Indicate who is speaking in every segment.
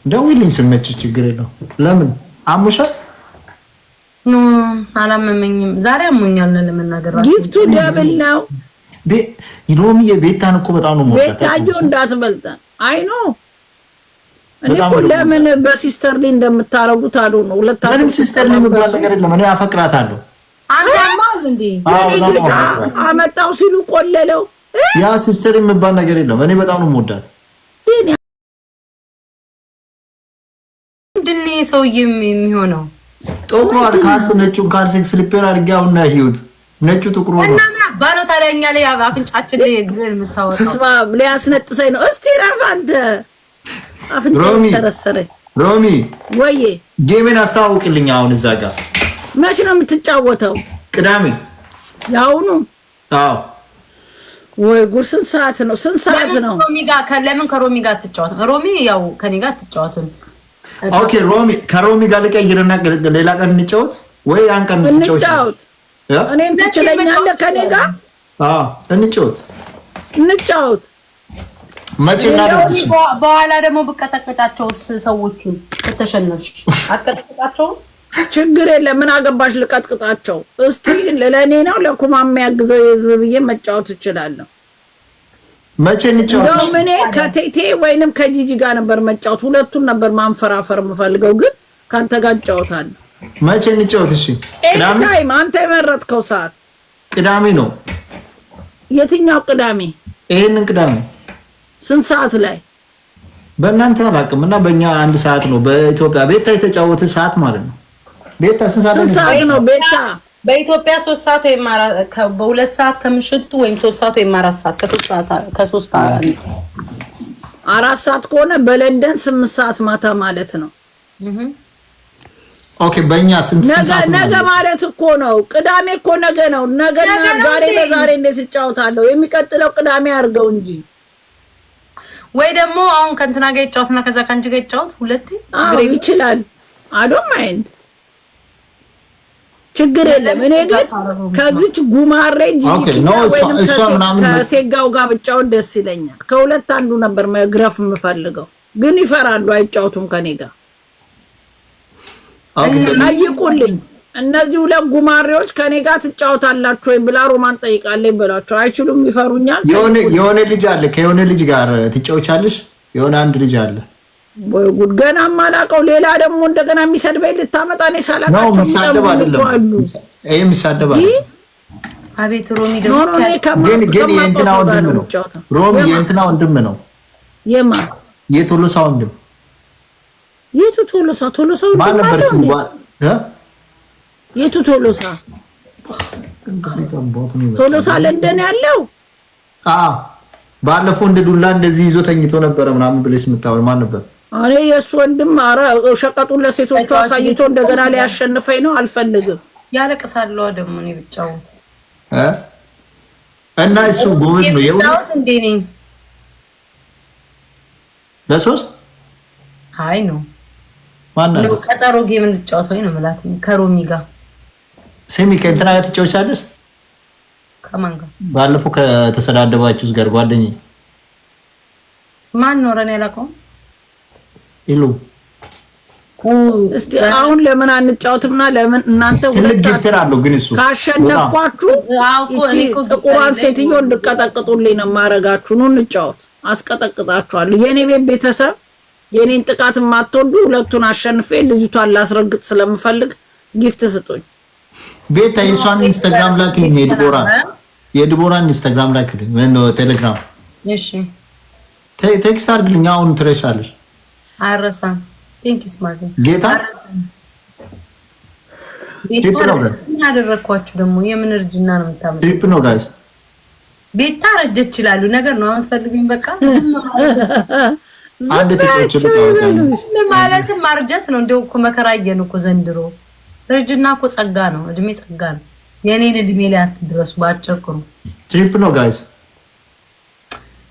Speaker 1: ደውልኝ ስመች ችግር የለው። ለምን አሙሻል?
Speaker 2: ኖ አላመመኝም። ዛሬ አሞኛል ለመናገር ራሱ።
Speaker 3: ጊፍቱ ደብል ነው።
Speaker 1: ሮሚ የቤታን እኮ በጣም ነው ሞታ
Speaker 3: ቤታዩ እንዳትበልጥ። አይ ኖ እኔ እኮ ለምን በሲስተር ላይ እንደምታረጉት አሉ ነው። ሁለታችሁ
Speaker 1: ምንም ሲስተር ላይ የሚባል ነገር የለም። እኔ አፈቅራታለሁ።
Speaker 2: አንተማ እንዴ
Speaker 3: አመጣው ሲሉ ቆለለው።
Speaker 1: ያ ሲስተር የሚባል ነገር የለም። እኔ በጣም ነው የምወዳት።
Speaker 2: ምንድን ነው ሰውዬ የሚሆነው?
Speaker 1: ጥቁር ካልስ ነጩን ካልስ ስሊፐር አድርጌ አሁን ነው ያየሁት። ነጩ ጥቁር ነው
Speaker 2: እና ምን ባለው ታዲያ እኛ ላይ አፍንጫችን ላይ ግል የምታወጣው
Speaker 3: ስማ ሊያስነጥሰኝ ነው። እስቲ ረፍ አንተ አፍንጫ ተረሰረ።
Speaker 1: ሮሚ
Speaker 3: ወዬ
Speaker 1: ጌሜን አስተዋውቅልኝ። አሁን እዛ ጋር
Speaker 3: መች ነው የምትጫወተው?
Speaker 1: ቅዳሜ
Speaker 3: ያውኑ?
Speaker 1: አዎ።
Speaker 3: ወይ ጉድ! ስንት ሰዓት ነው? ስንት ሰዓት ነው?
Speaker 2: ለምን ከሮሚ ጋር አትጫወትም? ሮሚ ያው ከኔ ጋር አትጫወትም።
Speaker 1: ኦኬ ሮሚ ከሮሚ ጋር ልቀይርና ሌላ ቀን እንጫወት ወይ ያን ቀን
Speaker 3: እንጫወት። እኔን ትችለኛለህ ከኔ ጋር?
Speaker 1: አዎ እንጫወት። መቼ እናደርግሽ?
Speaker 2: በኋላ ደግሞ ብቀጠቅጣቸውስ ሰዎቹ ከተሸነፍሽ አትቀጥቅጣቸው?
Speaker 3: ችግር የለም። ምን አገባሽ ልቀጥቅጣቸው? እስቲ ለኔ ነው ለኩማ የሚያግዘው የህዝብ ብዬ መጫወት እችላለሁ።
Speaker 1: መቼ እንጫወት?
Speaker 3: ነው ምን ከቴቴ ወይንም ከጂጂ ጋር ነበር መጫወት። ሁለቱን ነበር ማንፈራፈር የምፈልገው ግን ካንተ ጋር እጫወታለሁ።
Speaker 1: መቼ እንጫወት? እሺ
Speaker 3: ቅዳሜ። አንተ የመረጥከው ሰዓት
Speaker 1: ቅዳሜ ነው።
Speaker 3: የትኛው ቅዳሜ?
Speaker 1: ይሄንን ቅዳሜ።
Speaker 3: ስንት ሰዓት ላይ?
Speaker 1: በእናንተ አላውቅም እና በእኛ አንድ ሰዓት ነው። በኢትዮጵያ ቤታ የተጫወተ ሰዓት ማለት ነው። ቤታ ስንት
Speaker 3: ሰዓት ነው? ቤታ
Speaker 2: በኢትዮጵያ 3 ሰዓት ወይም በ2 ሰዓት ከምሽቱ ወይም 3 ሰዓት ወይም 4 ሰዓት ከ3 ሰዓት
Speaker 3: 4 ሰዓት ከሆነ በለንደን 8 ሰዓት ማታ ማለት ነው።
Speaker 1: ኦኬ በእኛ ስንት ሰዓት?
Speaker 3: ነገ ማለት እኮ ነው። ቅዳሜ እኮ ነገ ነው። ነገና ዛሬ በዛሬ እንዴት እጫወታለሁ? የሚቀጥለው ቅዳሜ አድርገው እንጂ
Speaker 2: ወይ ደግሞ አሁን ከእንትና ጋር ይጫወትና ከዛ ካንቺ ጋር ይጫወት ሁለቴ
Speaker 3: ይችላል። አዶም አይን ችግር የለም። እኔ ግን ከዚች ጉማሬ ጂጂ ከሴጋው ጋር ብጫወት ደስ ይለኛል። ከሁለት አንዱ ነበር መግረፍ የምፈልገው ግን ይፈራሉ፣ አይጫወቱም ከኔ ጋር። አይቁልኝ እነዚህ ሁለት ጉማሬዎች ከኔ ጋር ትጫወታላችሁ ወይ ብላ ሮማን ጠይቃለች ብላችሁ አይችሉም፣ ይፈሩኛል።
Speaker 1: የሆነ ልጅ አለ ከሆነ ልጅ ጋር ትጫወቻለሽ። የሆነ አንድ ልጅ አለ
Speaker 3: ወይ ጉድ! ገና ማላቀው ሌላ ደግሞ እንደገና የሚሰድበኝ ልታመጣ ነው። ሳላቃቸው
Speaker 1: ነው የሚሳደብ አይደለም። ይሄ የሚሳደብ አይደለም።
Speaker 2: አቤት ሮሚ ደግሞ
Speaker 1: ግን የእንትና ወንድም ነው። ሮሚ የእንትና ወንድም ነው።
Speaker 3: የማ
Speaker 1: የቶሎሳ ወንድም።
Speaker 3: የቱ ቶሎሳ? ቶሎሳ
Speaker 1: ማን ነበር ስሙ?
Speaker 3: የቱ ቶሎሳ? ቶሎሳ ለንደን ያለው?
Speaker 1: አዎ ባለፈው እንደ ዱላ እንደዚህ ይዞ ተኝቶ ነበር ምናምን ብለሽ የምታወር ማን ነበር?
Speaker 3: አሬ የሱ ወንድም። አረ ሸቀጡን ለሴቶቹ አሳይቶ እንደገና ሊያሸንፈኝ ነው። አልፈልግም።
Speaker 2: ያለቅሳሉ ደግሞ እኔ ብቻው
Speaker 1: እና እሱ ጎበዝ ነው።
Speaker 2: የውጣው እንዴ ነኝ
Speaker 1: ለሶስት
Speaker 3: አይ ነው
Speaker 1: ማን ነው
Speaker 2: ቀጠሮ ጌም እንጫወት ወይ ነው ማለት ከሮሚ ጋር
Speaker 1: ሴሚ ከእንትና ጋር ትጫወቻለሽ?
Speaker 2: ከማን ጋር?
Speaker 1: ባለፈው ከተሰዳደባችሁስ ጋር ጓደኛዬ
Speaker 2: ማን ነው? ረኔ ያላቀው
Speaker 1: ኢሉ
Speaker 3: እስቲ አሁን ለምን አንጫወትምና ለምን እናንተ
Speaker 1: ሁለት ጊፍተር አለው ግን እሱ
Speaker 3: ካሸነፍኳችሁ እቺ ጥቁሯን ሴትዮ እንድቀጠቅጡልኝ ነው ማረጋችሁ። ነው እንጫወት፣ አስቀጠቅጣችኋለሁ። የኔ ቤተሰብ የኔን ጥቃት ማትወዱ ሁለቱን አሸንፌ ልጅቷን ላስረግጥ ስለምፈልግ ጊፍት ስጡኝ።
Speaker 1: ቤታ የሷን ኢንስታግራም ላይ ክሊክ የድቦራን ኢንስታግራም ላይ ክሊክ ነው ቴሌግራም።
Speaker 2: እሺ
Speaker 1: ቴክስት አድርግልኝ አሁን ትረሻለሽ።
Speaker 2: አረሳም ቴንክ ዩ ስማርት
Speaker 1: ጌታ
Speaker 2: ቤታ ምን አደረኳችሁ ደግሞ? የምን እርጅና ነው የምታመጣው?
Speaker 1: ትሪፕ ነው ጋይስ።
Speaker 2: ቤታ ረጀች ይላሉ ነገር ነው አሁን ፈልጉኝ በቃ
Speaker 1: አንድ ትቆጭ
Speaker 2: ማለት ማርጀት ነው። እንደው እኮ መከራየን እኮ ዘንድሮ እርጅና እኮ ጸጋ ነው። እድሜ ጸጋ ነው። የኔን እድሜ ላይ አትድረሱ ባጭሩ።
Speaker 1: ትሪፕ ነው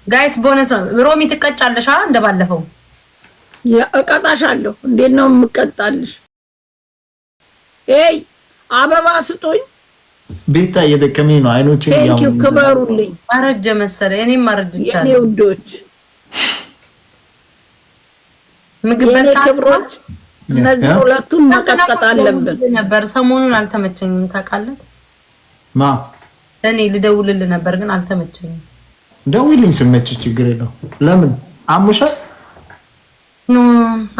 Speaker 2: ጋይስ ቦነስ ሮሚ ትቀጫለሽ እንደባለፈው
Speaker 3: እቀጣሻለሁ። እንዴት ነው የምቀጣልሽ? ኤይ አበባ ስጡኝ።
Speaker 1: ቤታ እየደከመኝ ነው። አይኖቼ
Speaker 3: ቴንክ ዩ ክበሩልኝ።
Speaker 2: አረጀ መሰለ እኔም አረጀቻለሁ።
Speaker 3: የኔ ውዶች
Speaker 2: ምግብ
Speaker 3: ክብሮች እነዚህ ሁለቱን መቀጥቀጥ አለብን
Speaker 2: ነበር። ሰሞኑን አልተመቸኝም ታውቃለህ። እኔ ልደውልልህ ነበር ግን አልተመቸኝም።
Speaker 1: ደውልኝ ስመች ችግር የለው። ለምን አሙሻል?
Speaker 2: ኖ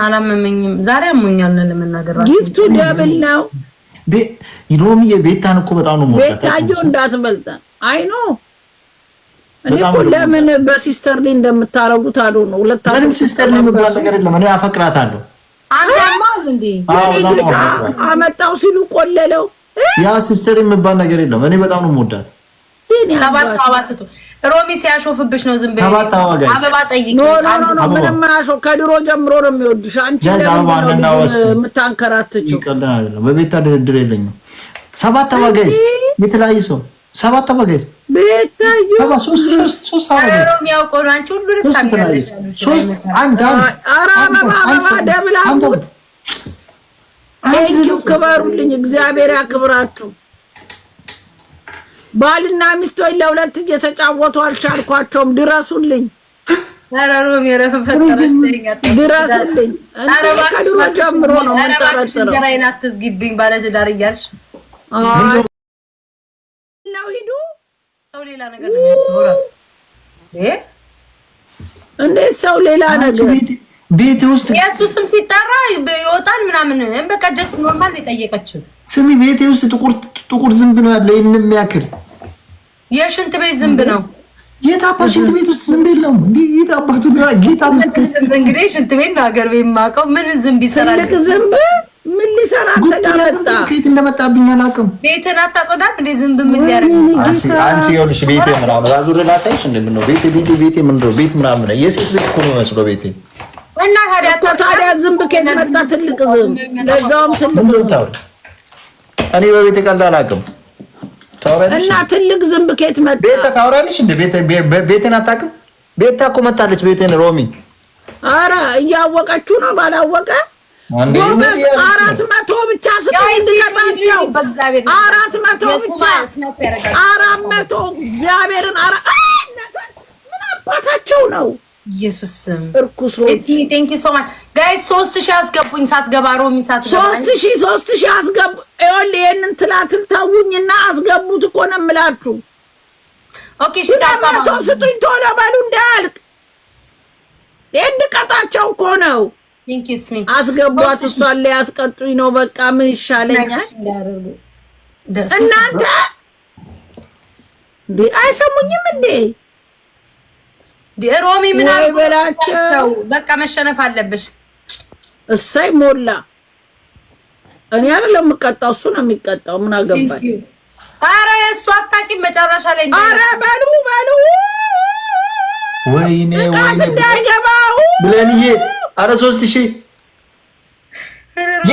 Speaker 2: አላመመኝም። ዛሬ አሞኛል ለመናገር ራሱ
Speaker 3: ጊፍቱ ደብል ነው።
Speaker 1: ሮሚ የቤታን እኮ በጣም ነው ሞቀታ።
Speaker 3: ቤታዮ እንዳትበልጥ አይ ኖ እኔ እኮ ለምን በሲስተር ላይ እንደምታረጉት አሉ ነው። ሁለታችሁ
Speaker 1: ምንም ሲስተር ላይ የሚባል ነገር የለም። እኔ አፈቅራታለሁ።
Speaker 2: አንተ ማዝ እንዴ
Speaker 3: አመጣው ሲሉ ቆለለው።
Speaker 1: ያ ሲስተር የሚባል ነገር የለም። እኔ በጣም ነው የምወዳት።
Speaker 2: ሰባት አባሰቱ ሮሚ ሲያሾፍብሽ ነው ዝም ብዬ አበባ ጠይቂ።
Speaker 3: ኖ ምንም አያሾፍ ከድሮ ጀምሮ ነው የሚወድሽ። አንቺ የምታንከራትችው
Speaker 1: በቤታ ድርድር የለኝም። ሰባት አባጋይስ የተለያየ ሰው ሰባት አባጋይስ ቤታዩ ሶስት አባጋይስ
Speaker 2: ሮሚ ያውቀው ነው። አንቺ ሁሉ ልታሚያለሽ
Speaker 1: ሶስት አንድ
Speaker 3: አራማ ደብል አሙት ቴንኪው ክበሩልኝ። እግዚአብሔር ያክብራችሁ። ባልና ሚስቶች ለሁለት እየተጫወቱ አልቻልኳቸውም። ድረሱልኝ።
Speaker 2: አራሮም የረፈፈተረሽ
Speaker 3: ድረሱልኝ። እኔ ከድሮ ጀምሮ ነው የምጠረጥረው።
Speaker 2: ጀራይን አትዝጊብኝ ባለ ትዳር እያልሽ
Speaker 3: ነው ሂዱ።
Speaker 2: ሰው ሌላ ነገር ነው የሚያስበው።
Speaker 3: እንዴት ሰው ሌላ ነገር
Speaker 1: ቤት ውስጥ
Speaker 2: ኢየሱስም ሲጣራ ይወጣል ምናምን በቃ ደስ ኖርማል የጠየቀችው።
Speaker 1: ስሚ ቤቴ ውስጥ ጥቁር ዝንብ ነው ያለው የሚያክል
Speaker 2: የሽንት ቤት ዝንብ ነው።
Speaker 1: የታባ ሽንት ቤት ውስጥ ዝንብ የለም እንዴ? የታባቱ ጌታ ምስክር
Speaker 2: እንግዲህ ሽንት ቤት ነው ሀገር ቤት የማውቀው። ምን ዝንብ ይሰራል?
Speaker 3: ትልቅ ዝንብ ምን ሊሰራ ተጋመጣ?
Speaker 1: ከየት እንደመጣብኝ አላውቅም።
Speaker 2: ቤትን አታጸዳም እንዴ? ዝንብ ምን ያርግ?
Speaker 1: አንቺ ይኸውልሽ ቤቴ ምናምን አዙር ላሳይሽ እንደምን ነው ቤቴ ምን ነው ቤት ምናምን የሴት ቤት እኮ ነው መስሎ ቤቴ
Speaker 2: እና ታዲያ
Speaker 3: ዝንብ ከየት መጣ? ትልቅ ዝንብ ለዛውም ትልቅ ዝንብ።
Speaker 1: እኔ በቤቴ ቀልድ አላውቅም።
Speaker 3: እና ትልቅ ዝንብ ከየት መጣ?
Speaker 1: ቤታ ታወራለሽ እንዴ? ቤቴን አታውቅም? ቤታ እኮ መጣለች ቤቴን ሮሚ።
Speaker 3: ኧረ እያወቀችው ነው ባላወቀ 400 ብቻ ስትንድቀጣቸው 400 ብቻ 400 እግዚአብሔርን ምን አባታቸው ነው?
Speaker 2: ኢየሱስ ስም
Speaker 3: እርኩስ
Speaker 2: ቴንክ ዩ ሶ ማች ጋይስ 3000 አስገቡኝ። ሳትገባ ሮሚ ሳትገባ
Speaker 3: 3000 አስገቡ። ይኸውልህ ይሄንን ትላትል ተውኝና አስገቡት እኮ ነው የምላችሁ።
Speaker 2: ኦኬ እሺ ታጣማ
Speaker 3: ስጡኝ ቶሎ በሉ እንዳያልቅ። እንድቀጣቸው እኮ ነው።
Speaker 2: ቴንክ ዩ ስሚ
Speaker 3: አስገቧት። እሷን ላይ ያስቀጡኝ ነው በቃ ምን ይሻለኛል? እናንተ እንዴ አይሰሙኝም እንዴ?
Speaker 2: ሮሚ ምን አርገላቸው? በቃ መሸነፍ አለብሽ።
Speaker 3: እሰይ ሞላ። እኔ አይደለም የምቀጣው እሱ ነው የሚቀጣው። ምን አገባኝ?
Speaker 2: ኧረ እሱ አታውቂም መጨረሻ ላይ
Speaker 3: ኧረ በሉ
Speaker 1: ወይኔ
Speaker 3: እንዳይገባው
Speaker 1: ብለንዬ ኧረ 3000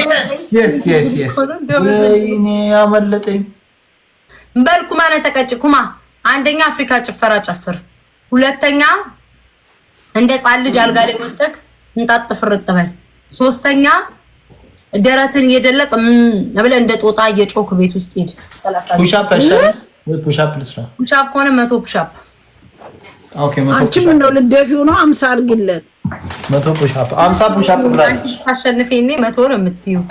Speaker 1: yes ወይኔ አመለጠኝ።
Speaker 2: በል ኩማ ነው ተቀጭ። ኩማ አንደኛ አፍሪካ ጭፈራ ጨፍር፣ ሁለተኛ እንደ ጻል ልጅ አልጋ ላይ ወጥተህ እንጣጥ ፍርጥ በል፣ ሶስተኛ ደረትን እየደለቅ ብለህ እንደ ጦጣ እየጮክ ቤት ውስጥ ሄድ።
Speaker 1: ፑሽ አፕ ወይ ፑሽ አፕ ልስራ።
Speaker 2: ፑሽ አፕ ከሆነ 100 ፑሽ አፕ።
Speaker 1: ኦኬ 100
Speaker 3: አንቺ ምን ነው ልደፊው ነው? 50 አድርጊለት።
Speaker 1: 100 ፑሽ አፕ 50 ፑሽ አፕ ብላለች።
Speaker 2: አሸንፌኔ 100 ነው የምትይው።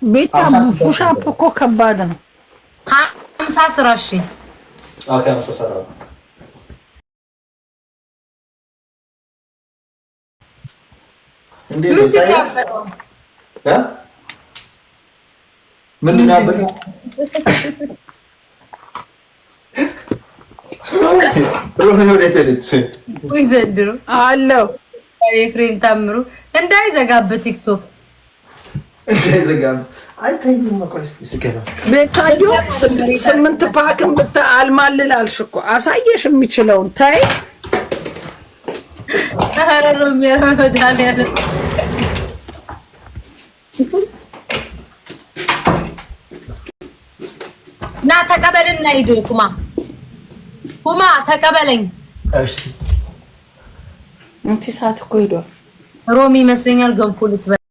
Speaker 3: ቤታ ፑሽ አፕ እኮ ከባድ ነው።
Speaker 2: 50 ስራ። እሺ
Speaker 1: ኦኬ 50 ስራ። እንዴ ምን ነበር?
Speaker 2: ወይ ዘንድሮ
Speaker 3: አለው
Speaker 2: ኤፍሬም ታምሩ እንዳይዘጋበት ቲክቶክ
Speaker 1: እንዳይዘጋበት አይተኝም እኮ እስኪ
Speaker 3: ቤታዮ 8 ፓክም አልማልል አልሽ እኮ አሳየሽ የሚችለውን ታይ
Speaker 2: ታረሩም የረመዳን ያለ ና ተቀበልና ሂዱ። ኩማ ተቀበለኝ።
Speaker 1: እሺ
Speaker 3: እንት ሰዓት እኮ ሄዷል።
Speaker 2: ሮሚ ይመስለኛል ገንፎ ልትበላ